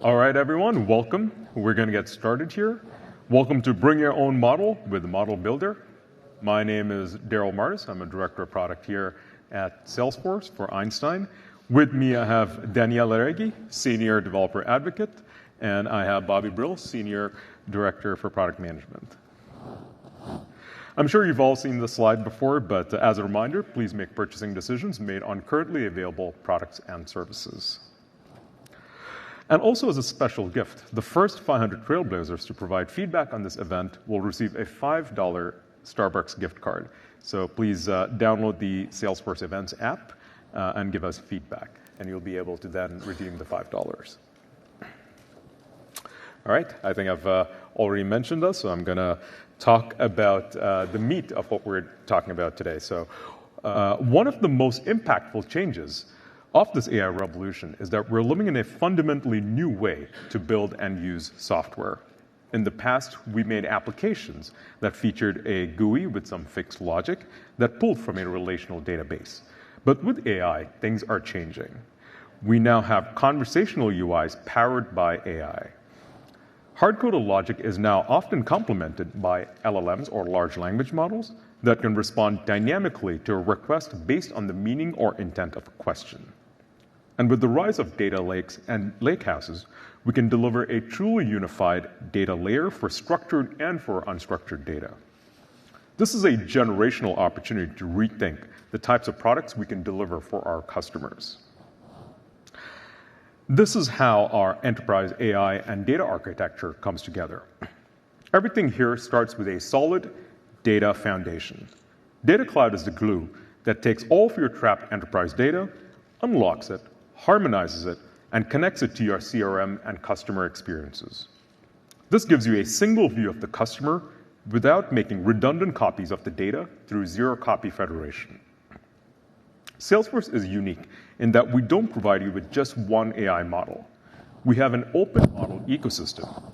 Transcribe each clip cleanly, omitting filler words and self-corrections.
All right, everyone, welcome. We're going to get started here. Welcome to Bring Your Own Model with the Model Builder. My name is Daryl Martis. I'm a director of product here at Salesforce for Einstein. With me, I have Danielle Aregi, senior developer advocate, and I have Bobby Brill, senior director for product management. I'm sure you've all seen this slide before, but as a reminder, please make purchasing decisions made on currently available products and services. And also as a special gift, the first 500 Trailblazers to provide feedback on this event will receive a $5 Starbucks gift card. So please download the Salesforce Events app and give us feedback, and you'll be able to then redeem the $5. All right, I think I've already mentioned this, so I'm going to talk about the meat of what we're talking about today. So one of the most impactful changes of this AI revolution is that we're living in a fundamentally new way to build and use software. In the past, we made applications that featured a GUI with some fixed logic that pulled from a relational database. But with AI, things are changing. We now have conversational UIs powered by AI. Hard-coded logic is now often complemented by LLMs or large language models that can respond dynamically to a request based on the meaning or intent of a question. And with the rise of data lakes and lakehouses, we can deliver a truly unified data layer for structured and for unstructured data. This is a generational opportunity to rethink the types of products we can deliver for our customers. This is how our enterprise AI and data architecture comes together. Everything here starts with a solid data foundation. Data Cloud is the glue that takes all of your trapped enterprise data, unlocks it, harmonizes it, and connects it to your CRM and customer experiences. This gives you a single view of the customer without making redundant copies of the data through zero-copy federation. Salesforce is unique in that we don't provide you with just one AI model. We have an open model ecosystem,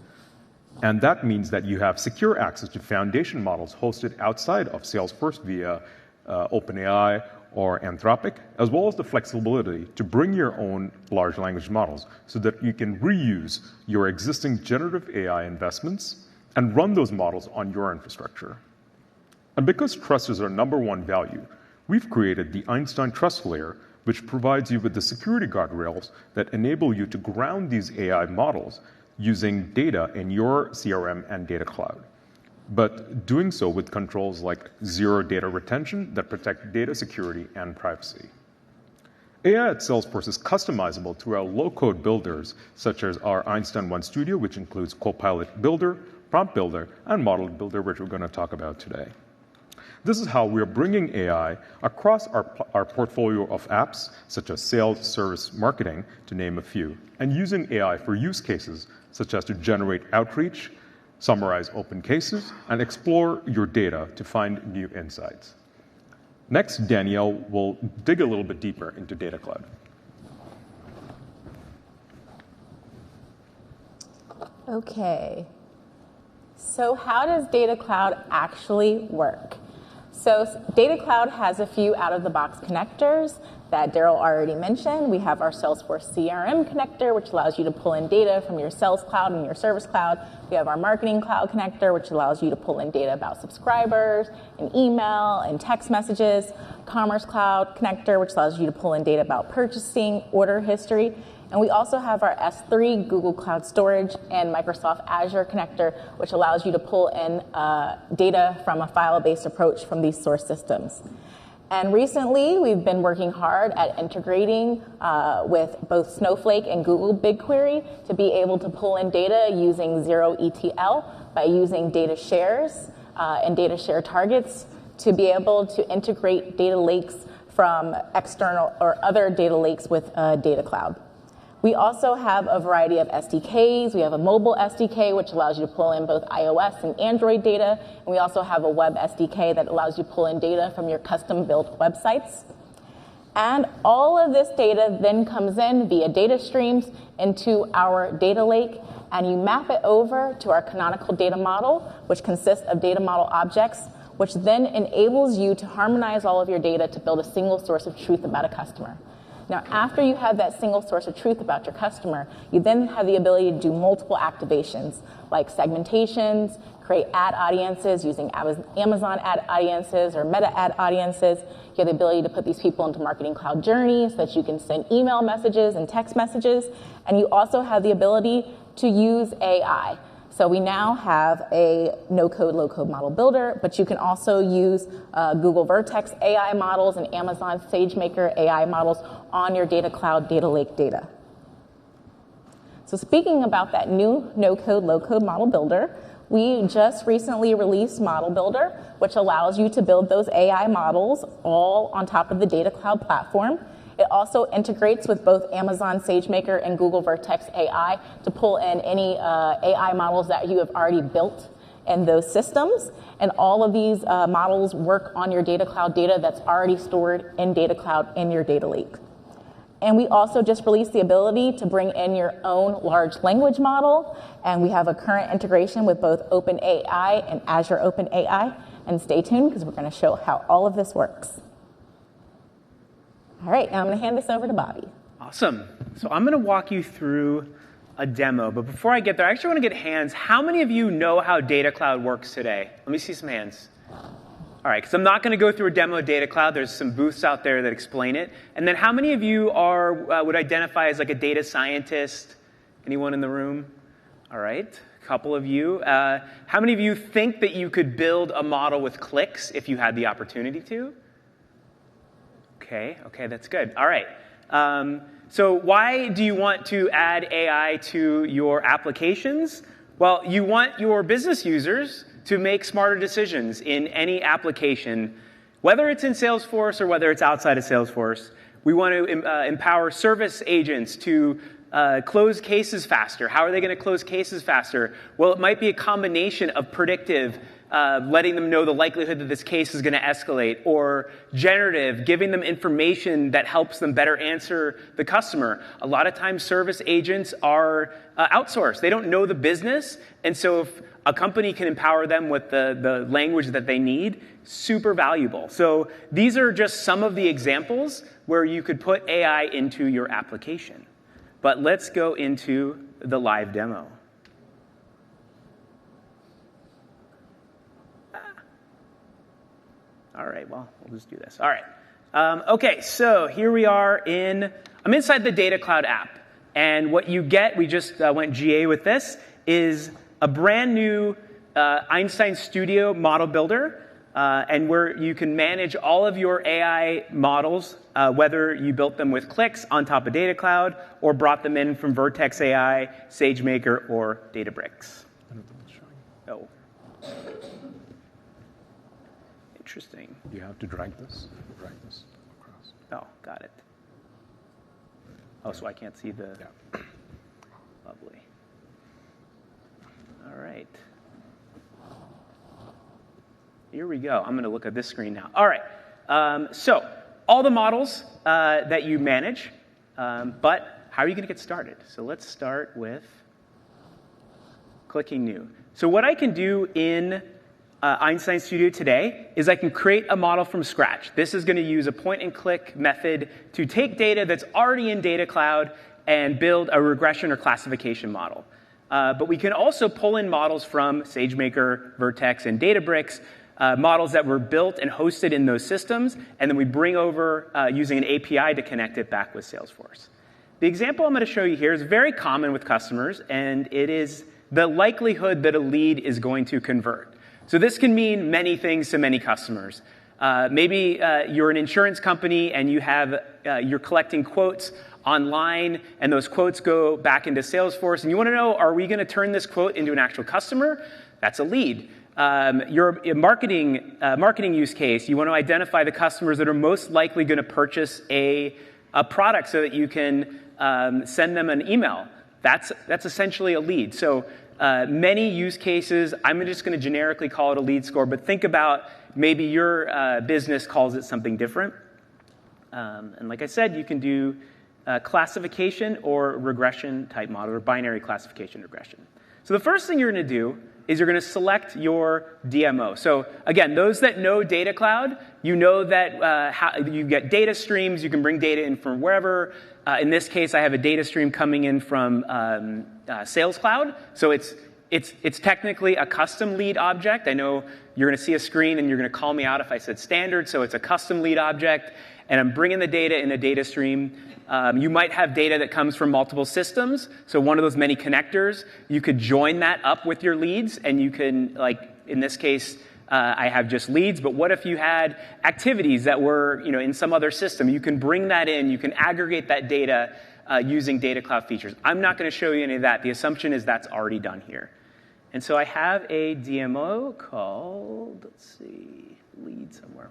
and that means that you have secure access to foundation models hosted outside of Salesforce via OpenAI or Anthropic, as well as the flexibility to bring your own large language models so that you can reuse your existing generative AI investments and run those models on your infrastructure. And because trust is our number one value, we've created the Einstein Trust Layer, which provides you with the security guardrails that enable you to ground these AI models using data in your CRM and Data Cloud, but doing so with controls like zero data retention that protect data security and privacy. AI at Salesforce is customizable through our low-code builders, such as our Einstein One Studio, which includes Copilot Builder, Prompt Builder, and Model Builder, which we're going to talk about today. This is how we are bringing AI across our portfolio of apps, such as sales, service, marketing, to name a few, and using AI for use cases, such as to generate outreach, summarize open cases, and explore your data to find new insights. Next, Danielle will dig a little bit deeper into Data Cloud. Okay, so how does Data Cloud actually work? So Data Cloud has a few out-of-the-box connectors that Daryl already mentioned. We have our Salesforce CRM connector, which allows you to pull in data from your Sales Cloud and your Service Cloud. We have our Marketing Cloud connector, which allows you to pull in data about subscribers and email and text messages. Commerce Cloud connector, which allows you to pull in data about purchasing, order history. And we also have our S3 Google Cloud Storage and Microsoft Azure connector, which allows you to pull in data from a file-based approach from these source systems. And recently, we've been working hard at integrating with both Snowflake and Google BigQuery to be able to pull in data using zero ETL by using data shares and data share targets to be able to integrate data lakes from external or other data lakes with Data Cloud. We also have a variety of SDKs. We have a mobile SDK, which allows you to pull in both iOS and Android data. And we also have a web SDK that allows you to pull in data from your custom-built websites. And all of this data then comes in via data streams into our data lake, and you map it over to our canonical data model, which consists of data model objects, which then enables you to harmonize all of your data to build a single source of truth about a customer. Now, after you have that single source of truth about your customer, you then have the ability to do multiple activations, like segmentations, create ad audiences using Amazon ad audiences or Meta ad audiences. You have the ability to put these people into Marketing Cloud journeys so that you can send email messages and text messages. And you also have the ability to use AI. So we now have a no-code, low-code model builder, but you can also use Google Vertex AI models and Amazon SageMaker AI models on your Data Cloud data lake data. So speaking about that new no-code, low-code model builder, we just recently released Model Builder, which allows you to build those AI models all on top of the Data Cloud platform. It also integrates with both Amazon SageMaker and Google Vertex AI to pull in any AI models that you have already built in those systems. And all of these models work on your Data Cloud data that's already stored in Data Cloud in your data lake. And we also just released the ability to bring in your own large language model. And we have a current integration with both OpenAI and Azure OpenAI. And stay tuned because we're going to show how all of this works. All right, now I'm going to hand this over to Bobby. Awesome. So I'm going to walk you through a demo. But before I get there, I actually want to get hands. How many of you know how Data Cloud works today? Let me see some hands. All right, because I'm not going to go through a demo of Data Cloud. There's some booths out there that explain it. And then how many of you would identify as like a data scientist? Anyone in the room? All right, a couple of you. How many of you think that you could build a model with clicks if you had the opportunity to? Okay, that's good. All right. So why do you want to add AI to your applications? Well, you want your business users to make smarter decisions in any application, whether it's in Salesforce or whether it's outside of Salesforce. We want to empower service agents to close cases faster. How are they going to close cases faster? Well, it might be a combination of predictive, letting them know the likelihood that this case is going to escalate, or generative, giving them information that helps them better answer the customer. A lot of times service agents are outsourced. They don't know the business, and so if a company can empower them with the language that they need, super valuable. So these are just some of the examples where you could put AI into your application. But let's go into the live demo. All right, well, we'll just do this. All right. Okay, so here we are I'm inside the Data Cloud app. And what you get, we just went GA with this, is a brand new Einstein Studio model builder, and where you can manage all of your AI models, whether you built them with clicks on top of Data Cloud or brought them in from Vertex AI, SageMaker, or Databricks. Oh. Interesting. You have to drag this across. Oh, got it. Oh, so I can't see the... Yeah. Lovely. All right. Here we go. I'm going to look at this screen now. All right. So all the models that you manage, but how are you going to get started? So let's start with clicking New. So what I can do in Einstein Studio today is I can create a model from scratch. This is going to use a point-and-click method to take data that's already in Data Cloud and build a regression or classification model. But we can also pull in models from SageMaker, Vertex, and Databricks, models that were built and hosted in those systems, and then we bring over using an API to connect it back with Salesforce. The example I'm going to show you here is very common with customers, and it is the likelihood that a lead is going to convert. So this can mean many things to many customers. Maybe you're an insurance company and you're collecting quotes online, and those quotes go back into Salesforce, and you want to know, are we going to turn this quote into an actual customer? That's a lead. Your marketing use case, you want to identify the customers that are most likely going to purchase a product so that you can send them an email. That's essentially a lead. So many use cases, I'm just going to generically call it a lead score, but think about maybe your business calls it something different. And like I said, you can do classification or regression type model, or binary classification regression. So the first thing you're going to do is you're going to select your DMO. So again, those that know Data Cloud, you know that you get data streams. You can bring data in from wherever. In this case, I have a data stream coming in from Sales Cloud. So it's technically a custom lead object. I know you're going to see a screen and you're going to call me out if I said standard. So it's a custom lead object, and I'm bringing the data in a data stream. You might have data that comes from multiple systems. So one of those many connectors, you could join that up with your leads, and you can, like in this case, I have just leads, but what if you had activities that were in some other system? You can bring that in. You can aggregate that data using Data Cloud features. I'm not going to show you any of that. The assumption is that's already done here. And so I have a DMO called, let's see, lead somewhere.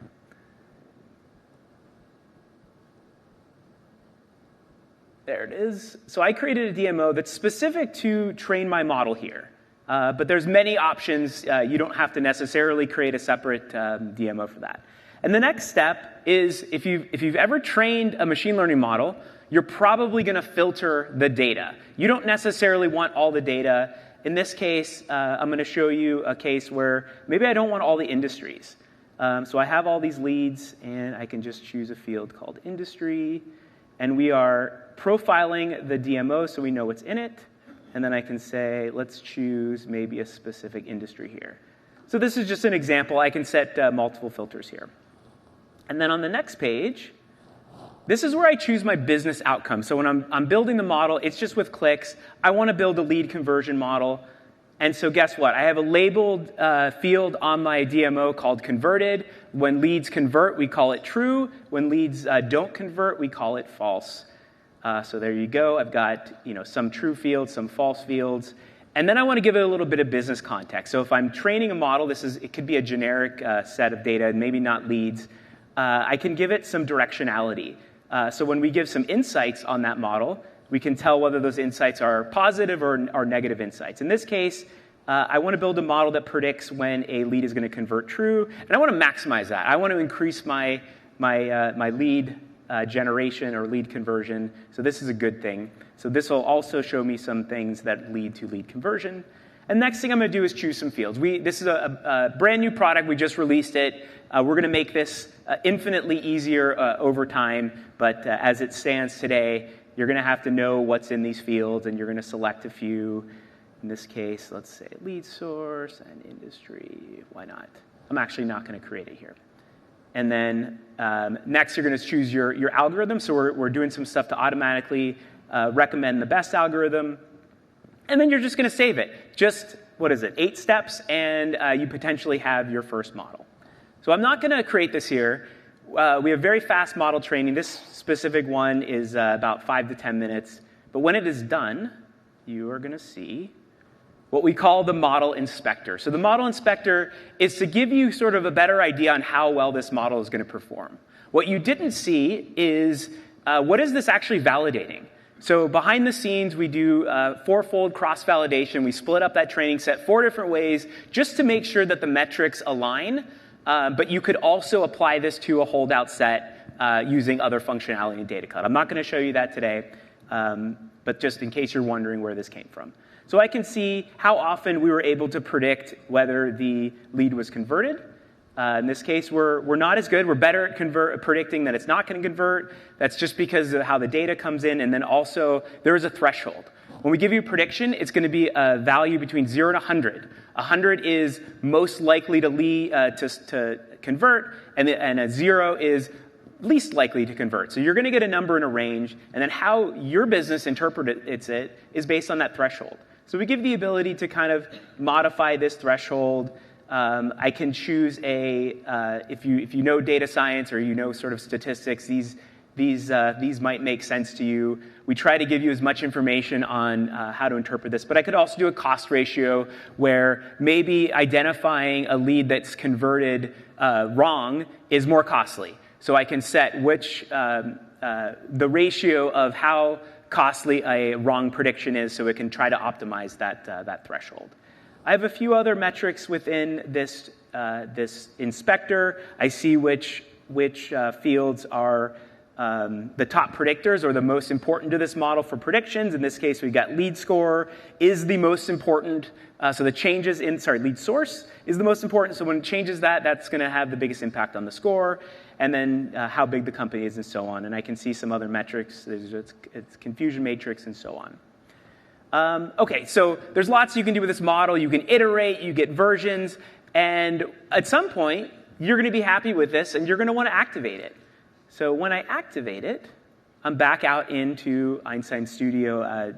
There it is. So I created a DMO that's specific to train my model here. But there's many options. You don't have to necessarily create a separate DMO for that. And the next step is if you've ever trained a machine learning model, you're probably going to filter the data. You don't necessarily want all the data. In this case, I'm going to show you a case where maybe I don't want all the industries. So I have all these leads, and I can just choose a field called industry. And we are profiling the DMO so we know what's in it. And then I can say, let's choose maybe a specific industry here. So this is just an example. I can set multiple filters here. And then on the next page, this is where I choose my business outcome. So when I'm building the model, it's just with clicks. I want to build a lead conversion model. And so guess what? I have a labeled field on my DMO called converted. When leads convert, we call it true. When leads don't convert, we call it false. So there you go. I've got some true fields, some false fields. And then I want to give it a little bit of business context. So if I'm training a model, it could be a generic set of data, maybe not leads. I can give it some directionality. So when we give some insights on that model, we can tell whether those insights are positive or negative insights. In this case, I want to build a model that predicts when a lead is going to convert true, and I want to maximize that. I want to increase my lead generation or lead conversion, so this is a good thing. So this will also show me some things that lead to lead conversion. And next thing I'm going to do is choose some fields. This is a brand new product. We just released it. We're going to make this infinitely easier over time, but as it stands today, you're going to have to know what's in these fields, and you're going to select a few. In this case, let's say lead source and industry. Why not? I'm actually not going to create it here. And then next, you're going to choose your algorithm. So we're doing some stuff to automatically recommend the best algorithm. And then you're just going to save it. Just, 8 steps, and you potentially have your first model. So I'm not going to create this here. We have very fast model training. This specific one is about 5 to 10 minutes. But when it is done, you are going to see what we call the model inspector. So the model inspector is to give you sort of a better idea on how well this model is going to perform. What you didn't see is what is this actually validating? So behind the scenes, we do fourfold cross-validation. We split up that training set 4 different ways just to make sure that the metrics align. But you could also apply this to a holdout set using other functionality in Data Cloud. I'm not going to show you that today, but just in case you're wondering where this came from. So I can see how often we were able to predict whether the lead was converted. In this case, we're not as good. We're better at predicting that it's not going to convert. That's just because of how the data comes in. And then also, there is a threshold. When we give you a prediction, it's going to be a value between 0 and 100. 100 is most likely to convert, and a 0 is least likely to convert. So you're going to get a number in a range, and then how your business interprets it is based on that threshold. So we give the ability to kind of modify this threshold. I can choose if you know data science or you know sort of statistics, these might make sense to you. We try to give you as much information on how to interpret this, but I could also do a cost ratio where maybe identifying a lead that's converted wrong is more costly. So I can set the ratio of how costly a wrong prediction is, so it can try to optimize that threshold. I have a few other metrics within this inspector. I see which fields are the top predictors or the most important to this model for predictions. In this case, we've got lead score is the most important. So the changes in, lead source is the most important. So when it changes that, that's going to have the biggest impact on the score. And then how big the company is and so on. And I can see some other metrics. It's confusion matrix and so on. OK, so there's lots you can do with this model. You can iterate. You get versions. And at some point, you're going to be happy with this, and you're going to want to activate it. So when I activate it, I'm back out into Einstein Studio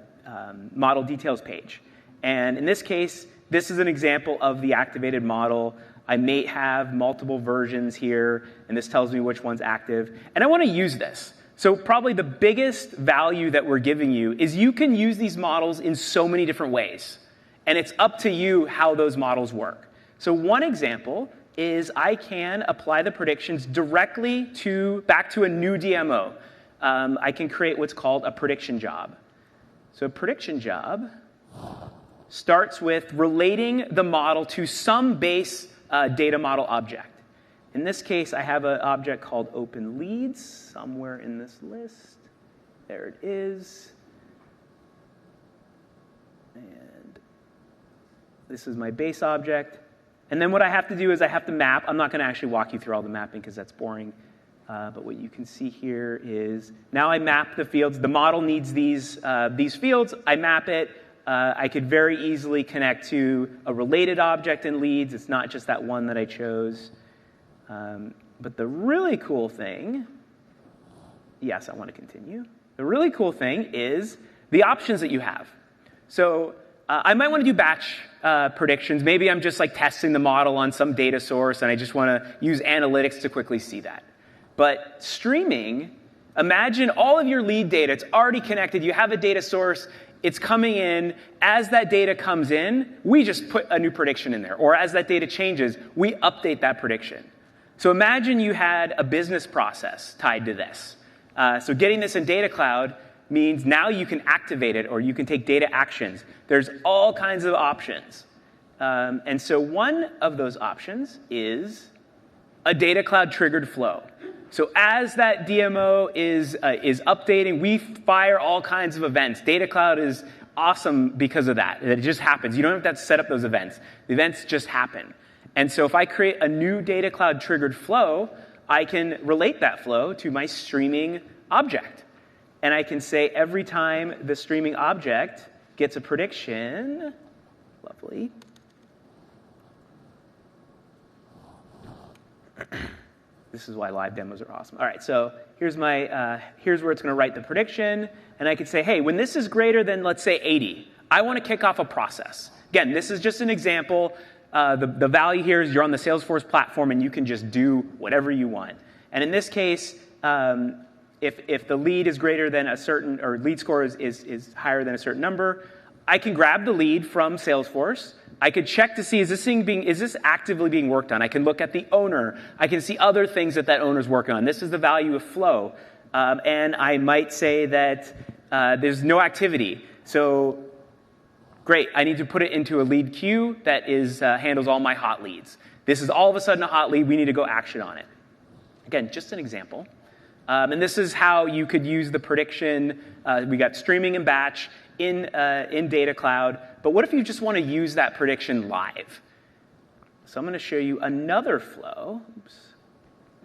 model details page. And in this case, this is an example of the activated model. I may have multiple versions here, and this tells me which one's active. And I want to use this. So probably the biggest value that we're giving you is you can use these models in so many different ways. And it's up to you how those models work. So one example is I can apply the predictions directly back to a new DMO. I can create what's called a prediction job. So a prediction job starts with relating the model to some base data model object. In this case, I have an object called open leads somewhere in this list. There it is. And this is my base object. And then what I have to do is I have to map. I'm not going to actually walk you through all the mapping because that's boring. But what you can see here is now I map the fields. The model needs these fields. I map it. I could very easily connect to a related object in leads. It's not just that one that I chose. But the really cool thing, yes, I want to continue. The really cool thing is the options that you have. So I might want to do batch predictions. Maybe I'm just like testing the model on some data source, and I just want to use analytics to quickly see that. But streaming, imagine all of your lead data. It's already connected. You have a data source. It's coming in. As that data comes in, we just put a new prediction in there. Or as that data changes, we update that prediction. So imagine you had a business process tied to this. So getting this in Data Cloud means now you can activate it, or you can take data actions. There's all kinds of options. And so one of those options is a Data Cloud triggered flow. So as that DMO is updating, we fire all kinds of events. Data Cloud is awesome because of that. It just happens. You don't have to set up those events. The events just happen. And so if I create a new Data Cloud triggered flow, I can relate that flow to my streaming object. And I can say every time the streaming object gets a prediction, lovely. This is why live demos are awesome. All right, so here's where it's going to write the prediction. And I could say, hey, when this is greater than, let's say, 80, I want to kick off a process. Again, this is just an example. The value here is you're on the Salesforce platform, and you can just do whatever you want. And in this case, if the lead is greater than a certain, or lead score is higher than a certain number, I can grab the lead from Salesforce. I could check to see, is this actively being worked on? I can look at the owner. I can see other things that owner's working on. This is the value of flow. And I might say that there's no activity. So great, I need to put it into a lead queue that handles all my hot leads. This is all of a sudden a hot lead. We need to go action on it. Again, just an example. And this is how you could use the prediction. We got streaming and batch in Data Cloud. But what if you just want to use that prediction live? So I'm going to show you another flow.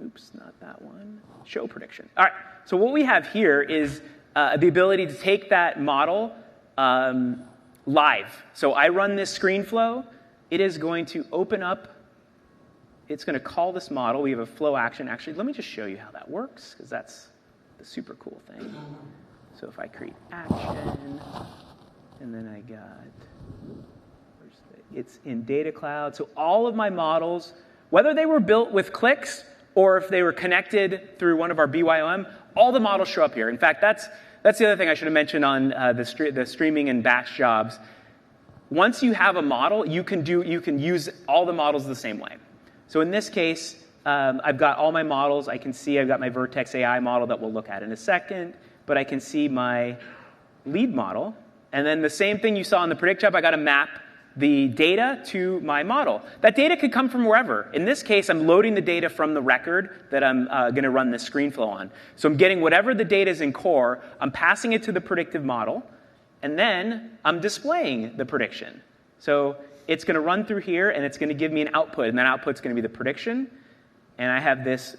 Oops, not that one. Show prediction. All right, so what we have here is the ability to take that model live. So I run this screen flow. It is going to open up. It's going to call this model. We have a flow action. Actually, let me just show you how that works, because that's the super cool thing. So if I create action, and then I got, it's in Data Cloud. So all of my models, whether they were built with clicks or if they were connected through one of our BYOM, all the models show up here. In fact, that's the other thing I should have mentioned on the streaming and batch jobs. Once you have a model, you can use all the models the same way. So in this case, I've got all my models. I can see I've got my Vertex AI model that we'll look at in a second. But I can see my lead model. And then the same thing you saw in the predict job, I got to map the data to my model. That data could come from wherever. In this case, I'm loading the data from the record that I'm going to run this screen flow on. So I'm getting whatever the data is in core, I'm passing it to the predictive model, and then I'm displaying the prediction. So it's going to run through here, and it's going to give me an output, and that output's going to be the prediction. And I have this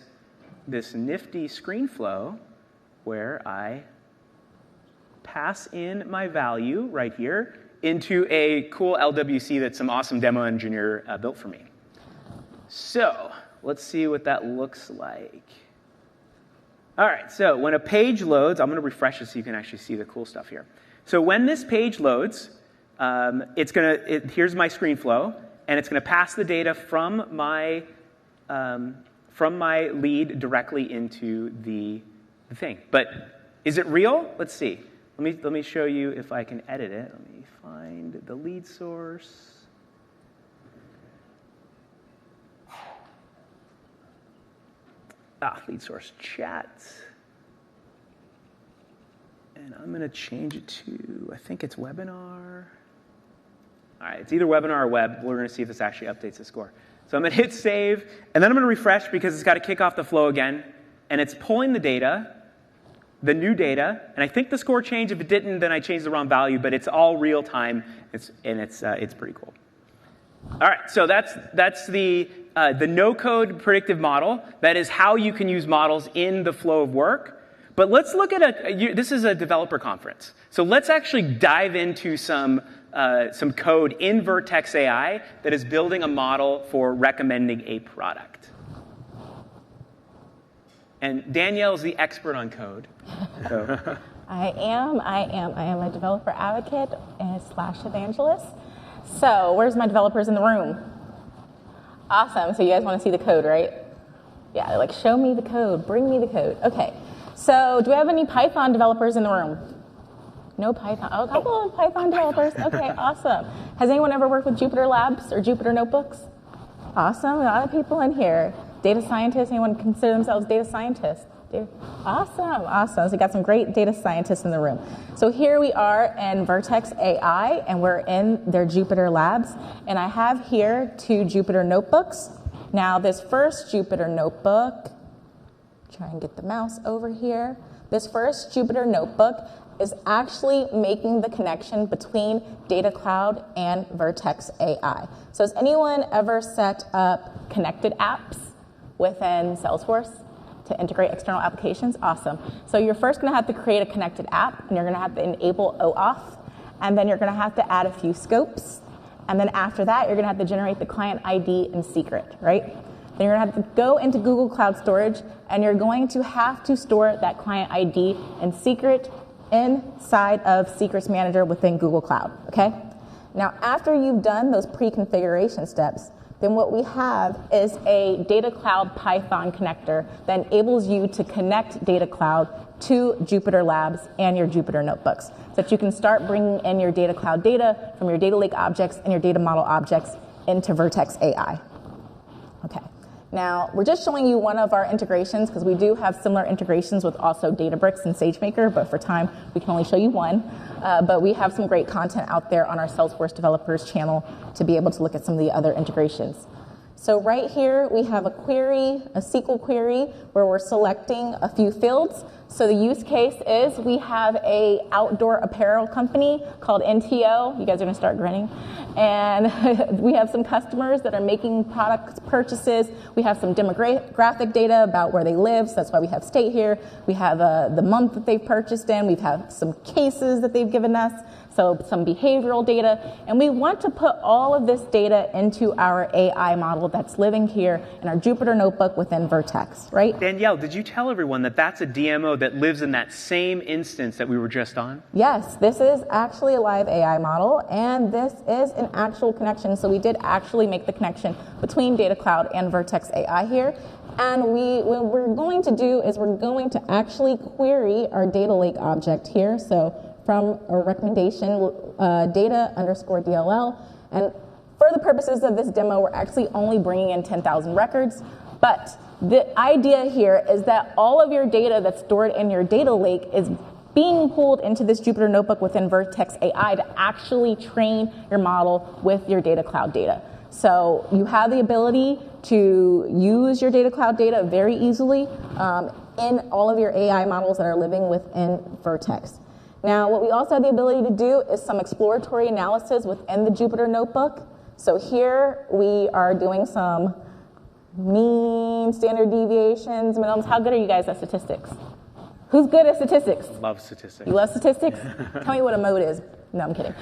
nifty screen flow where I pass in my value right here into a cool LWC that some awesome demo engineer built for me. So let's see what that looks like. All right, so when a page loads, I'm going to refresh it so you can actually see the cool stuff here. So when this page loads, here's my screen flow, and it's going to pass the data from my lead directly into the thing. But is it real? Let's see. Let me show you if I can edit it. Let me find the lead source. Lead source chat. And I'm going to change it to, I think it's webinar. All right, it's either webinar or web. We're going to see if this actually updates the score. So I'm going to hit save, and then I'm going to refresh because it's got to kick off the flow again. And it's pulling the data, the new data, and I think the score changed. If it didn't, then I changed the wrong value, but it's all real time, it's pretty cool. All right, so that's the no-code predictive model. That is how you can use models in the flow of work. But let's look at this is a developer conference. So let's actually dive into some code in Vertex AI that is building a model for recommending a product. And Danielle is the expert on code. So. I am a developer advocate and / evangelist. So where's my developers in the room? Awesome. So you guys want to see the code, right? Yeah, they're like, show me the code. Bring me the code. OK. So do we have any Python developers in the room? No Python. Oh, a couple of Python developers. OK, awesome. Has anyone ever worked with Jupyter Labs or Jupyter Notebooks? Awesome. A lot of people in here. Data scientists. Anyone consider themselves data scientists? Awesome. So we got some great data scientists in the room. So here we are in Vertex AI, and we're in their Jupyter Labs. And I have here 2 Jupyter Notebooks. Now, this first Jupyter Notebook, try and get the mouse over here. This first Jupyter Notebook is actually making the connection between Data Cloud and Vertex AI. So has anyone ever set up connected apps within Salesforce to integrate external applications? Awesome. So you're first going to have to create a connected app, and you're going to have to enable OAuth, and then you're going to have to add a few scopes, and then after that, you're going to have to generate the client ID and secret, right? Then you're going to have to go into Google Cloud Storage, and you're going to have to store that client ID and secret inside of Secrets Manager within Google Cloud, okay? Now, after you've done those pre-configuration steps, then what we have is a Data Cloud Python connector that enables you to connect Data Cloud to Jupyter Labs and your Jupyter Notebooks so that you can start bringing in your Data Cloud data from your data lake objects and your data model objects into Vertex AI. Okay. Now, we're just showing you one of our integrations because we do have similar integrations with also Databricks and SageMaker, but for time, we can only show you one. But we have some great content out there on our Salesforce Developers channel to be able to look at some of the other integrations. So right here, we have a query, a SQL query, where we're selecting a few fields. So the use case is we have a outdoor apparel company called NTO. You guys are going to start grinning. And we have some customers that are making product purchases. We have some demographic data about where they live. So that's why we have state here. We have the month that they've purchased in. We've had some cases that they've given us. So some behavioral data. And we want to put all of this data into our AI model that's living here in our Jupyter Notebook within Vertex, right? Danielle, did you tell everyone that that's a DMO that lives in that same instance that we were just on? Yes, this is actually a live AI model, and this is an actual connection. So we did actually make the connection between Data Cloud and Vertex AI here. And what we're going to do is we're going to actually query our data lake object here. So from a recommendation data underscore DLL. And for the purposes of this demo, we're actually only bringing in 10,000 records. But the idea here is that all of your data that's stored in your data lake is being pulled into this Jupyter Notebook within Vertex AI to actually train your model with your Data Cloud data. So you have the ability to use your Data Cloud data very easily in all of your AI models that are living within Vertex. Now, what we also have the ability to do is some exploratory analysis within the Jupyter Notebook. So here we are doing some mean, standard deviations, minimums. How good are you guys at statistics? Who's good at statistics? Love statistics. You love statistics? Tell me what a mode is. No, I'm kidding.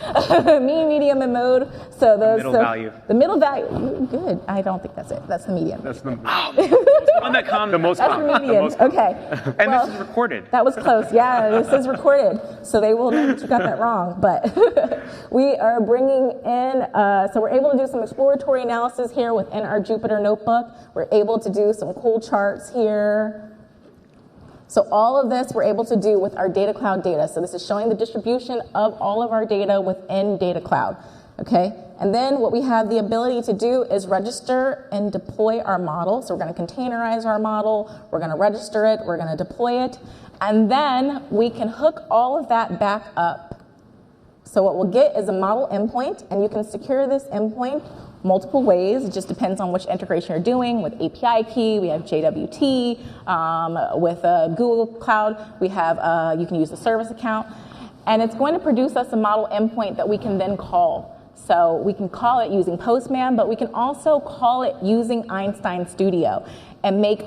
Mean, medium, and mode. So those middle value. The middle value. Good. I don't think that's it. That's the median. That's the One that comes. the most That's common. the median. Okay. And Well, this is recorded. that was close. Yeah, this is recorded, so they will know that you got that wrong. But we are bringing in, so we're able to do some exploratory analysis here within our Jupyter Notebook. We're able to do some cool charts here. So all of this we're able to do with our Data Cloud data. So this is showing the distribution of all of our data within Data Cloud. Okay? And then what we have the ability to do is register and deploy our model. So we're going to containerize our model, we're going to register it, we're going to deploy it, and then we can hook all of that back up. So what we'll get is a model endpoint, and you can secure this endpoint multiple ways. It just depends on which integration you're doing. With API key, we have JWT. With Google Cloud, we have you can use the service account, and it's going to produce us a model endpoint that we can then call. So we can call it using Postman, but we can also call it using Einstein Studio and make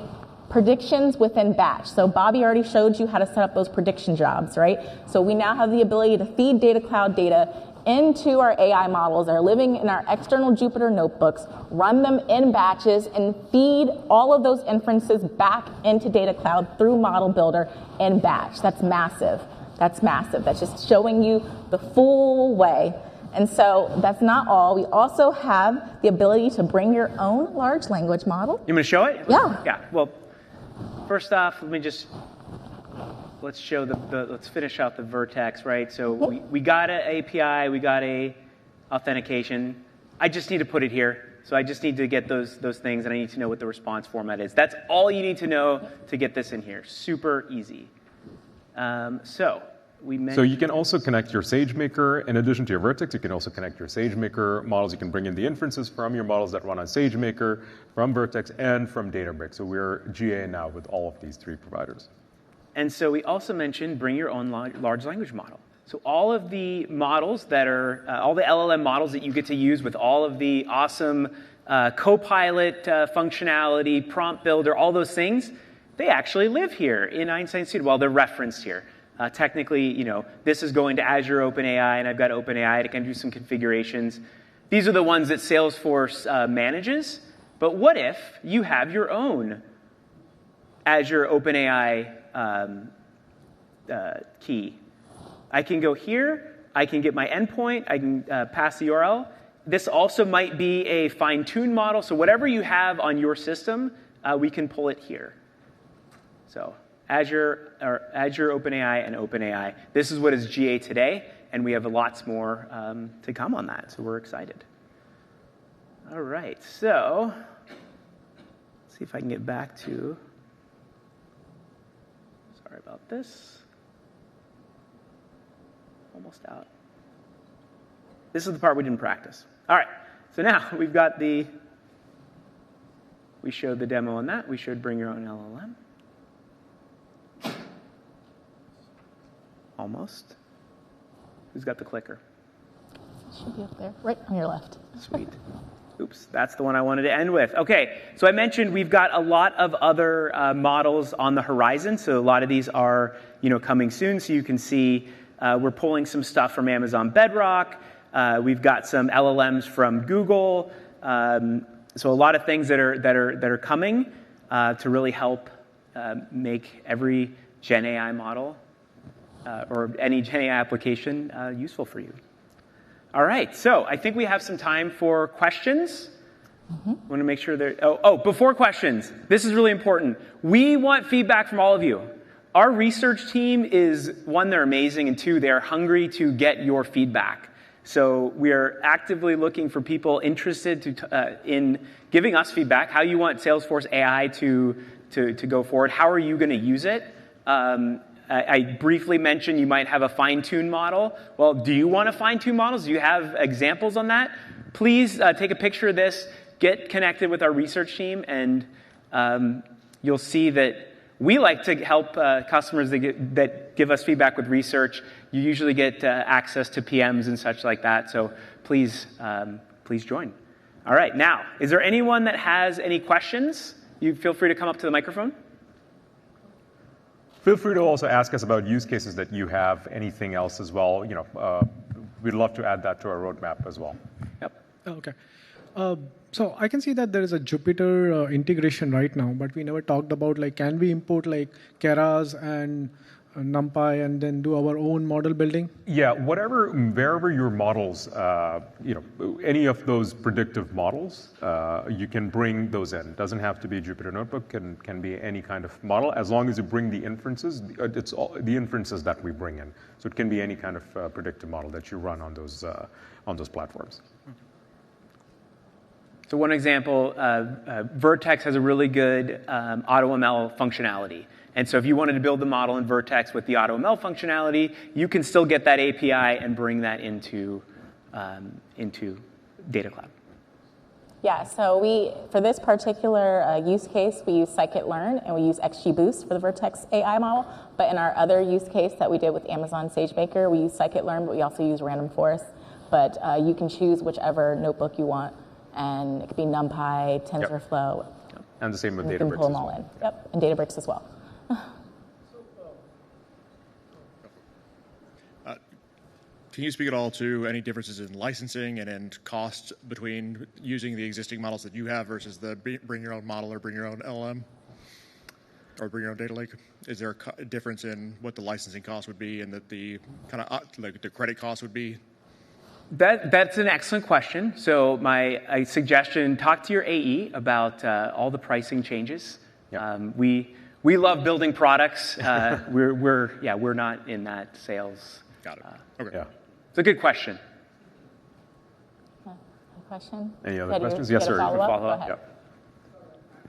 predictions within batch. So Bobby already showed you how to set up those prediction jobs, right? So we now have the ability to feed Data Cloud data into our AI models that are living in our external Jupyter notebooks, run them in batches, and feed all of those inferences back into Data Cloud through Model Builder in batch. That's massive. That's massive. That's just showing you the full way. And so that's not all. We also have the ability to bring your own large language model. You want me to show it? Yeah. Yeah. Well, first off, let's show let's finish out the Vertex, right? So we got an API, we got a authentication. I just need to put it here. So I just need to get those things, and I need to know what the response format is. That's all you need to know to get this in here. Super easy. So you can also connect your SageMaker. In addition to your Vertex, you can also connect your SageMaker models. You can bring in the inferences from your models that run on SageMaker, from Vertex, and from Databricks. So we're GA now with all of these three providers. And so we also mentioned bring your own large language model. So all of the models that are, all the LLM models that you get to use with all of the awesome Copilot functionality, prompt builder, all those things, they actually live here in Einstein Studio. Well, they're referenced here. Technically, this is going to Azure OpenAI, and I've got OpenAI to kind of do some configurations. These are the ones that Salesforce manages. But what if you have your own Azure OpenAI key? I can go here. I can get my endpoint. I can pass the URL. This also might be a fine-tuned model. So whatever you have on your system, we can pull it here. So Azure OpenAI, and OpenAI. This is what is GA today, and we have lots more to come on that, so we're excited. All right, so let's see if I can get back to, sorry about this. Almost out. This is the part we didn't practice. All right, so now we've got we showed the demo on that. We showed bring your own LLM. Almost. Who's got the clicker? It should be up there, right on your left. Sweet. Oops, that's the one I wanted to end with. Okay, so I mentioned we've got a lot of other models on the horizon. So a lot of these are, coming soon. So you can see we're pulling some stuff from Amazon Bedrock. We've got some LLMs from Google. So a lot of things that are coming to really help make every Gen AI model or any Gen AI application useful for you. All right, so I think we have some time for questions. I want to make sure before questions, this is really important. We want feedback from all of you. Our research team is, one, they're amazing, and two, they're hungry to get your feedback. So we are actively looking for people interested in giving us feedback, how you want Salesforce AI to go forward, how are you going to use it. I briefly mentioned you might have a fine-tuned model. Well, do you want to fine-tune models? Do you have examples on that? Please take a picture of this, get connected with our research team, and you'll see that we like to help customers that give us feedback with research. You usually get access to PMs and such like that, so please join. All right, now, is there anyone that has any questions? You feel free to come up to the microphone. Feel free to also ask us about use cases that you have, anything else as well. We'd love to add that to our roadmap as well. Yep. Okay. So I can see that there is a Jupyter integration right now, but we never talked about can we import Keras and NumPy and then do our own model building? Yeah, wherever your models, any of those predictive models, you can bring those in. It doesn't have to be Jupyter Notebook, can be any kind of model, as long as you bring the inferences. It's all the inferences that we bring in. So it can be any kind of predictive model that you run on those platforms. So one example, Vertex has a really good AutoML functionality. And so if you wanted to build the model in Vertex with the AutoML functionality, you can still get that API and bring that into Data Cloud. Yeah, so for this particular use case, we use scikit-learn and we use XGBoost for the Vertex AI model. But in our other use case that we did with Amazon SageMaker, we use scikit-learn, but we also use random forest. But you can choose whichever notebook you want, and it could be NumPy, TensorFlow. Yep. And the same with Databricks. You can pull them all in. Yep, and Databricks as well. Can you speak at all to any differences in licensing and in cost between using the existing models that you have versus the bring your own model or bring your own LLM or bring your own data lake? Is there a difference in what the licensing cost would be and that the kind of the credit cost would be? That's an excellent question. So my suggestion, talk to your AE about all the pricing changes. Yep. We love building products. We're not in that sales. Got it. Okay. Yeah. It's a good question. Any question? Any other questions? Yes, sir. Follow-up? Yep.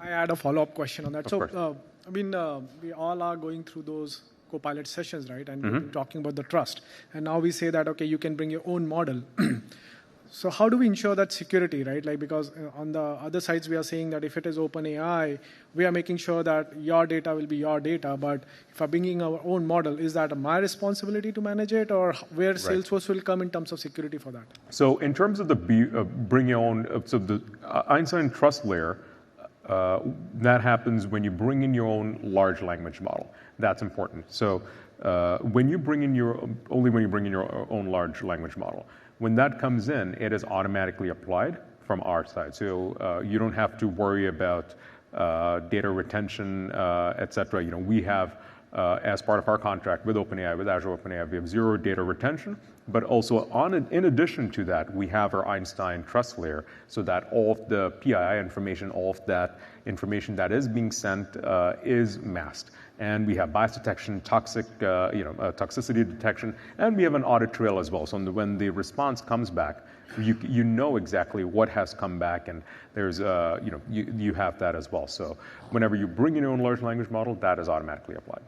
I had a follow-up question on that. Of course. We all are going through those Copilot sessions, right? And we've been talking about the trust. And now we say that, okay, you can bring your own model. So how do we ensure that security, right? Because on the other sides, we are saying that if it is OpenAI, we are making sure that your data will be your data. But if I'm bringing our own model, is that my responsibility to manage it, or where Salesforce will come in terms of security for that? So in terms of the bring your own, so the Einstein trust layer, that happens when you bring in your own large language model. That's important. So when you bring in your own large language model, when that comes in, it is automatically applied from our side. So you don't have to worry about data retention, et cetera. We have, as part of our contract with OpenAI, with Azure OpenAI, we have zero data retention. But also, in addition to that, we have our Einstein trust layer, so that all of the PII information, all of that information that is being sent is masked. And we have bias detection, toxicity detection, and we have an audit trail as well. So when the response comes back, you know exactly what has come back, and there's you have that as well. So whenever you bring in your own large language model, that is automatically applied.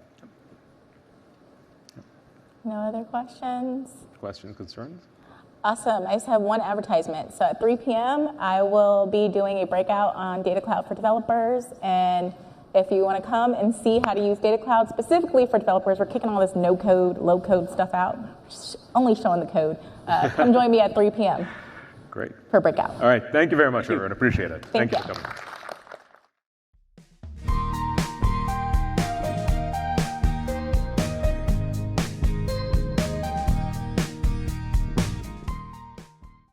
No other questions? Questions, concerns? Awesome. I just have one advertisement. So at 3 p.m., I will be doing a breakout on Data Cloud for developers. And if you want to come and see how to use Data Cloud specifically for developers, we're kicking all this no-code, low-code stuff out, only showing the code. Come join me at 3 p.m. Great. for breakout. All right. Thank you very much, everyone. Appreciate it. Thank you for coming.